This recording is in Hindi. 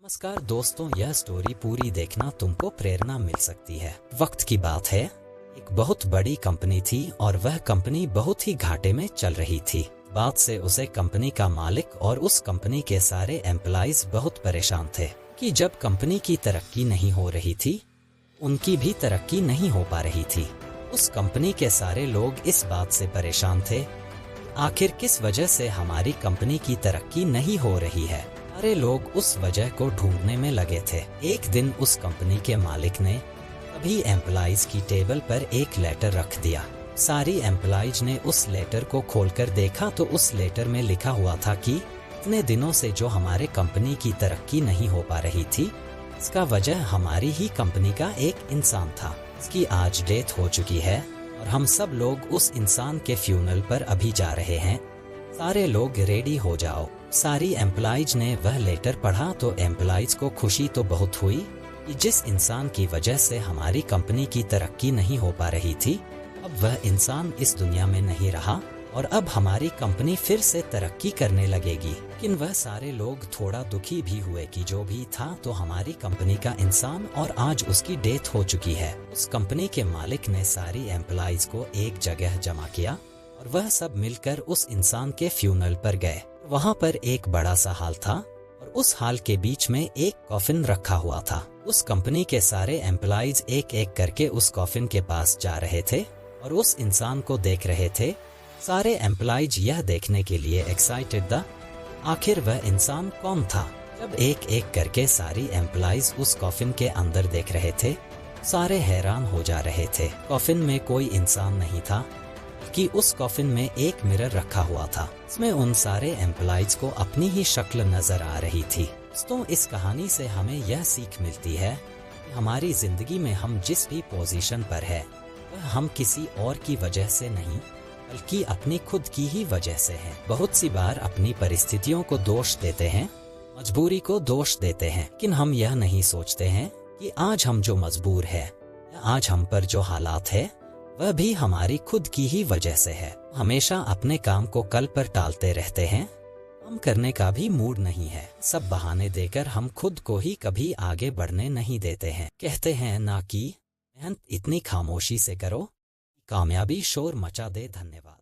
नमस्कार दोस्तों, यह स्टोरी पूरी देखना, तुमको प्रेरणा मिल सकती है। वक्त की बात है, एक बहुत बड़ी कंपनी थी और वह कंपनी बहुत ही घाटे में चल रही थी। बात से उसे कंपनी का मालिक और उस कंपनी के सारे एम्प्लॉइज बहुत परेशान थे कि जब कंपनी की तरक्की नहीं हो रही थी, उनकी भी तरक्की नहीं हो पा रही थी। उस कंपनी के सारे लोग इस बात से परेशान थे, आखिर किस वजह से हमारी कंपनी की तरक्की नहीं हो रही है। सारे लोग उस वजह को ढूंढने में लगे थे। एक दिन उस कंपनी के मालिक ने सभी एम्प्लॉइज की टेबल पर एक लेटर रख दिया। सारी एम्प्लॉइज ने उस लेटर को खोलकर देखा तो उस लेटर में लिखा हुआ था कि इतने दिनों से जो हमारे कंपनी की तरक्की नहीं हो पा रही थी, इसका वजह हमारी ही कंपनी का एक इंसान था। इसकी आज डेथ हो चुकी है और हम सब लोग उस इंसान के फ्यूनरल पर अभी जा रहे हैं। सारे लोग रेडी हो जाओ। सारी एम्प्लॉइज ने वह लेटर पढ़ा तो एम्प्लॉइज को खुशी तो बहुत हुई कि जिस इंसान की वजह से हमारी कंपनी की तरक्की नहीं हो पा रही थी, अब वह इंसान इस दुनिया में नहीं रहा और अब हमारी कंपनी फिर से तरक्की करने लगेगी। लेकिन वह सारे लोग थोड़ा दुखी भी हुए कि जो भी था तो हमारी कंपनी का इंसान और आज उसकी डेथ हो चुकी है। उस कंपनी के मालिक ने सारी एम्प्लॉइज को एक जगह जमा किया और वह सब मिलकर उस इंसान के फ्यूनरल पर गए। वहां पर एक बड़ा सा हॉल था और उस हॉल के बीच में एक कॉफिन रखा हुआ था। उस कंपनी के सारे एम्प्लॉइज एक एक करके उस कॉफिन के पास जा रहे थे और उस इंसान को देख रहे थे। सारे एम्प्लॉइज यह देखने के लिए एक्साइटेड था, आखिर वह इंसान कौन था। जब एक एक करके सारी एम्प्लॉइज उस कॉफिन के अंदर देख रहे थे, सारे हैरान हो जा रहे थे। कॉफिन में कोई इंसान नहीं था कि उस कॉफिन में एक मिरर रखा हुआ था। इसमें उन सारे एम्प्लॉइज को अपनी ही शक्ल नजर आ रही थी। दोस्तों, इस कहानी से हमें यह सीख मिलती है कि हमारी जिंदगी में हम जिस भी पोजीशन पर है, वह हम किसी और की वजह से नहीं बल्कि अपनी खुद की ही वजह से है। बहुत सी बार अपनी परिस्थितियों को दोष देते हैं, मजबूरी को दोष देते हैं, लेकिन हम यह नहीं सोचते हैं कि आज हम जो मजबूर है या आज हम पर जो हालात है, वह भी हमारी खुद की ही वजह से है। हमेशा अपने काम को कल पर टालते रहते हैं, काम करने का भी मूड नहीं है। सब बहाने देकर हम खुद को ही कभी आगे बढ़ने नहीं देते हैं। कहते हैं ना कि मेहनत इतनी खामोशी से करो, कामयाबी शोर मचा दे। धन्यवाद।